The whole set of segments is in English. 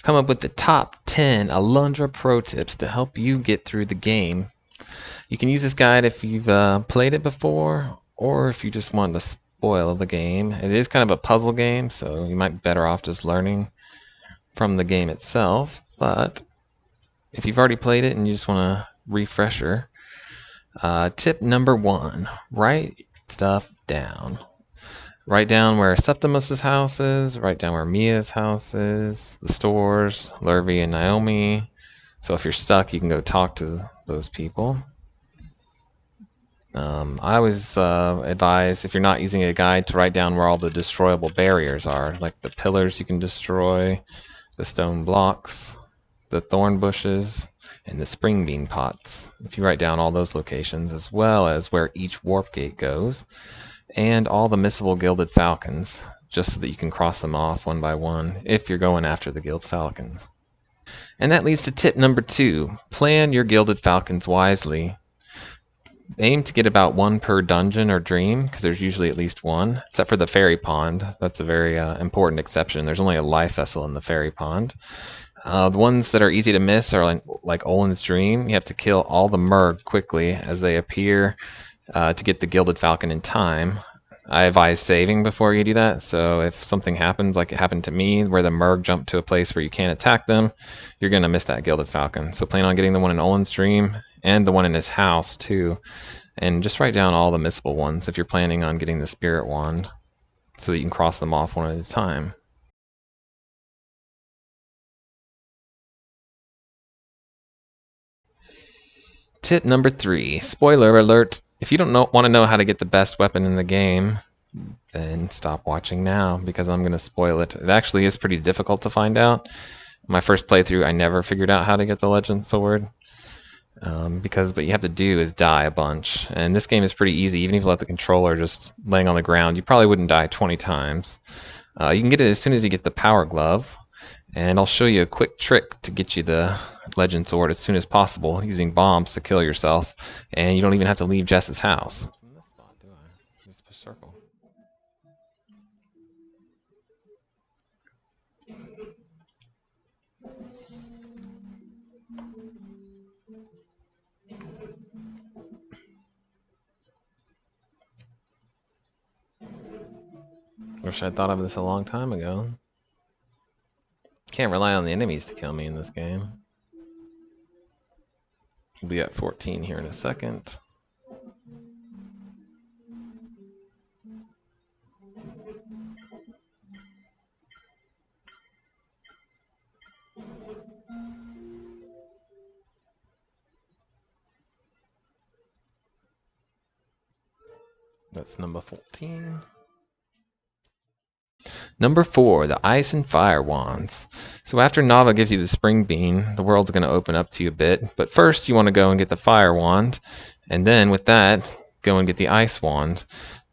come up with the top 10 Alundra pro tips to help you get through the game. You can use this guide if you've played it before, or if you just want to spoil the game. It is kind of a puzzle game, so you might be better off just learning from the game itself. But if you've already played it and you just want a refresher, tip number 1, write stuff down. Write down where Septimus's house is, write down where Mia's house is, the stores, Lurvy and Naomi. So if you're stuck, you can go talk to those people. I always advise, if you're not using a guide, to write down where all the destroyable barriers are, like the pillars you can destroy, the stone blocks, the thorn bushes, and the spring bean pots. If you write down all those locations, as well as where each warp gate goes, and all the missable Gilded Falcons, just so that you can cross them off one by one if you're going after the Gilded Falcons. And that leads to tip number 2. Plan your Gilded Falcons wisely. Aim to get about 1 per dungeon or dream, because there's usually at least 1, except for the fairy pond. That's a very important exception. There's only a life vessel in the fairy pond. The ones that are easy to miss are like Olin's dream. You have to kill all the Merg quickly as they appear to get the Gilded Falcon in time. I advise saving before you do that, so if something happens like it happened to me, where the Merg jump to a place where you can't attack them, you're going to miss that Gilded Falcon. So plan on getting the one in Olin's dream, and the one in his house too, and just write down all the missable ones if you're planning on getting the Spirit Wand, so that you can cross them off one at a time. Tip number 3, spoiler alert, if you don't want to know how to get the best weapon in the game, then stop watching now, because I'm going to spoil it. It actually is pretty difficult to find out. My first playthrough, I never figured out how to get the Legend Sword. Because what you have to do is die a bunch, and this game is pretty easy. Even if you let the controller just laying on the ground, you probably wouldn't die 20 times. You can get it as soon as you get the Power Glove, and I'll show you a quick trick to get you the Legend Sword as soon as possible, using bombs to kill yourself, and you don't even have to leave Jess's house. In this spot, do I? Just a circle. Wish I'd thought of this a long time ago. Can't rely on the enemies to kill me in this game. We'll be at 14 here in a second. That's number 14. Number 4, the Ice and Fire Wands. So after Nava gives you the Spring Bean, the world's going to open up to you a bit. But first you want to go and get the Fire Wand, and then with that, go and get the Ice Wand.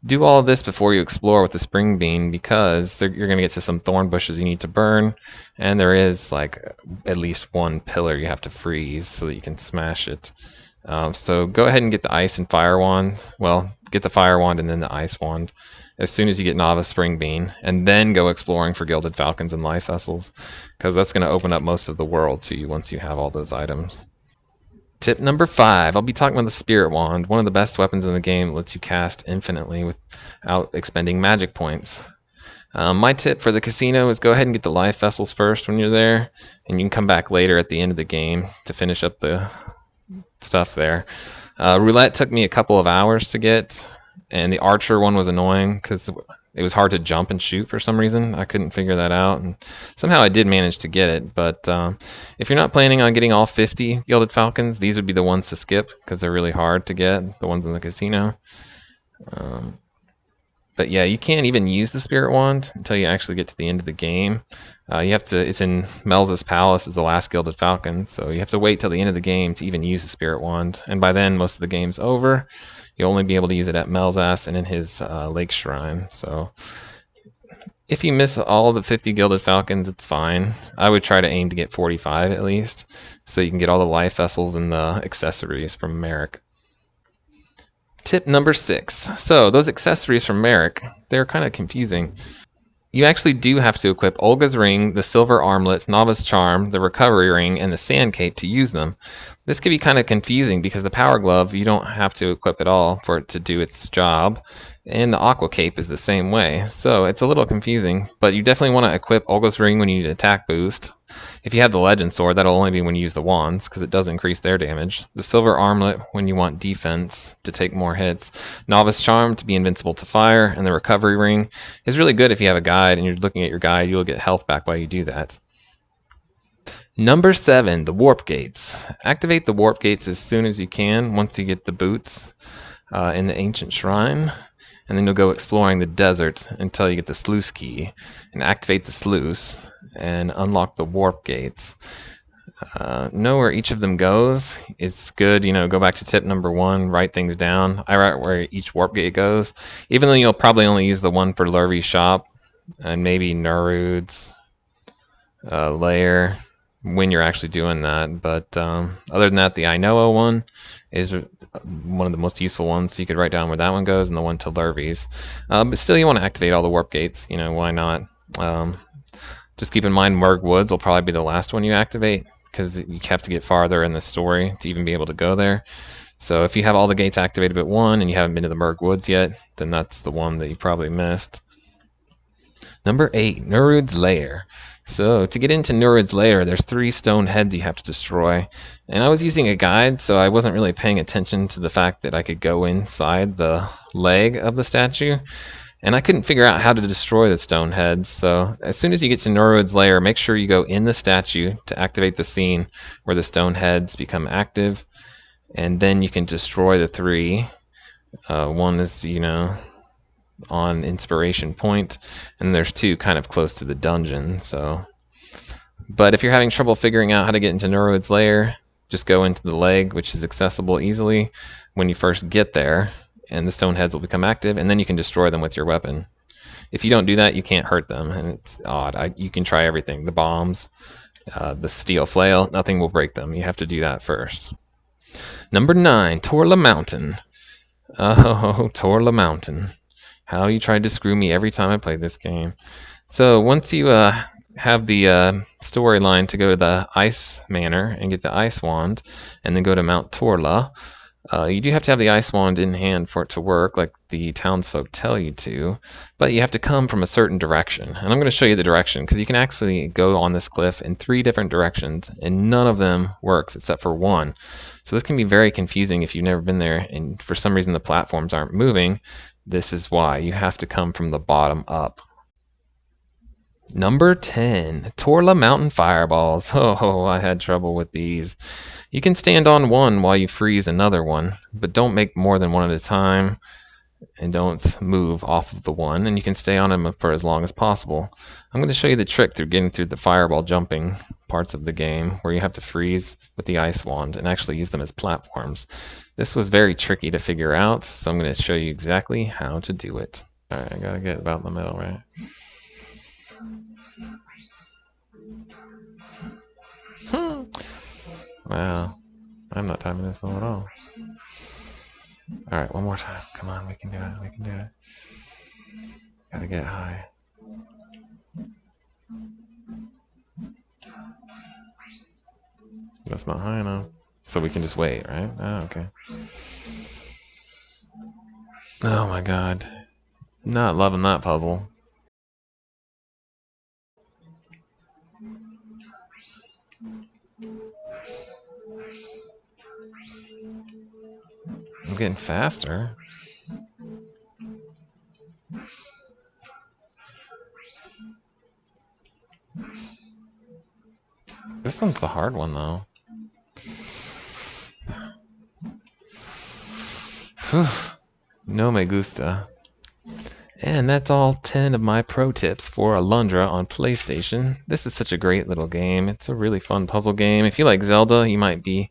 Do all of this before you explore with the Spring Bean, because you're going to get to some thorn bushes you need to burn, and there is like at least 1 pillar you have to freeze so that you can smash it. So go ahead and get the Ice and Fire Wand. Well, get the Fire Wand and then the Ice Wand as soon as you get Nava's Spring Bean, and then go exploring for Gilded Falcons and Life Vessels, because that's going to open up most of the world to you once you have all those items. Tip number 5, I'll be talking about the Spirit Wand, one of the best weapons in the game. It lets you cast infinitely without expending magic points. My tip for the casino is go ahead and get the Life Vessels first when you're there, and you can come back later at the end of the game to finish up the stuff there. Roulette took me a couple of hours to get, and the Archer one was annoying because it was hard to jump and shoot for some reason. I couldn't figure that out, and somehow I did manage to get it. But if you're not planning on getting all 50 Gilded Falcons, these would be the ones to skip because they're really hard to get, the ones in the casino. But yeah, you can't even use the Spirit Wand until you actually get to the end of the game. You have to. It's in Melza's Palace as the last Gilded Falcon, so you have to wait till the end of the game to even use the Spirit Wand. And by then, most of the game's over. You'll only be able to use it at Melzas and in his Lake Shrine. So if you miss all of the 50 Gilded Falcons, it's fine. I would try to aim to get 45 at least, so you can get all the Life Vessels and the accessories from Merrick. Tip number 6. So those accessories from Merrick, they're kind of confusing. you actually do have to equip Olga's Ring, the Silver Armlet, Nava's Charm, the Recovery Ring, and the Sand Cape to use them. This can be kind of confusing because the Power Glove, you don't have to equip it all for it to do its job, and the Aqua Cape is the same way. So it's a little confusing, but you definitely want to equip Olga's Ring when you need attack boost. If you have the Legend Sword, that'll only be when you use the wands, because it does increase their damage. The Silver Armlet when you want defense to take more hits. Novice Charm to be invincible to fire, and the Recovery Ring is really good if you have a guide and you're looking at your guide, you'll get health back while you do that. Number 7, the Warp Gates. Activate the Warp Gates as soon as you can once you get the boots in the Ancient Shrine. And then you'll go exploring the desert until you get the sluice key and activate the sluice and unlock the warp gates. Know where each of them goes. It's good, go back to tip number 1, write things down. I write where each warp gate goes, even though you'll probably only use the one for Lurvy's shop and maybe Nirude's lair when you're actually doing that. But other than that, the Ainoa one is one of the most useful ones, so you could write down where that one goes and the one to Lurvy's. But still, you want to activate all the warp gates. Why not? Just keep in mind Merg Woods will probably be the last one you activate, because you have to get farther in the story to even be able to go there. So if you have all the gates activated but one and you haven't been to the Merg Woods yet, then that's the one that you probably missed. Number 8, Norwoods Lair. So to get into Norwoods Lair, there's 3 stone heads you have to destroy. And I was using a guide, so I wasn't really paying attention to the fact that I could go inside the leg of the statue. And I couldn't figure out how to destroy the stone heads. So as soon as you get to Norwoods Lair, make sure you go in the statue to activate the scene where the stone heads become active. And then you can destroy the 3. One is, on Inspiration Point, and there's 2 kind of close to the dungeon. But if you're having trouble figuring out how to get into Norwoods Lair, just go into the leg, which is accessible easily when you first get there, and the stone heads will become active, and then you can destroy them with your weapon. If you don't do that, you can't hurt them, and it's odd. You can try everything, the bombs, the steel flail, nothing will break them. You have to do that first. Number 9, Torla Mountain. Oh, Torla Mountain. How you tried to screw me every time I played this game. So once you have the storyline to go to the Ice Manor and get the Ice Wand, and then go to Mount Torla, you do have to have the Ice Wand in hand for it to work, like the townsfolk tell you to, but you have to come from a certain direction. And I'm going to show you the direction, because you can actually go on this cliff in 3 different directions, and none of them works except for one. So this can be very confusing if you've never been there, and for some reason the platforms aren't moving. This is why. You have to come from the bottom up. Number 10, Torla Mountain Fireballs. Oh, I had trouble with these. You can stand on one while you freeze another one, but don't make more than one at a time, and don't move off of the one, and you can stay on them for as long as possible. I'm going to show you the trick through getting through the fireball jumping parts of the game, where you have to freeze with the ice wand and actually use them as platforms. This was very tricky to figure out, so I'm going to show you exactly how to do it. Alright, I gotta get about in the middle, right? Wow, I'm not timing this well at all. Alright, one more time. Come on, we can do it, we can do it. Gotta get high. That's not high enough. So we can just wait, right? Oh, okay. Oh my god. Not loving that puzzle. I'm getting faster. This one's the hard one, though. No me gusta. And that's all 10 of my pro tips for Alundra on PlayStation. This is such a great little game. It's a really fun puzzle game. If you like Zelda, you might be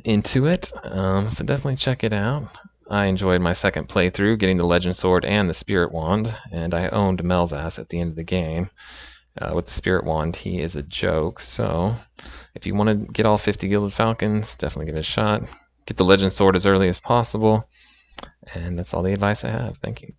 into it. So definitely check it out. I enjoyed my second playthrough, getting the Legend Sword and the Spirit Wand, and I owned Mel's ass at the end of the game. With the Spirit Wand, he is a joke, so if you want to get all 50 Gilded Falcons, definitely give it a shot. Get the Legend Sword as early as possible, and that's all the advice I have. Thank you.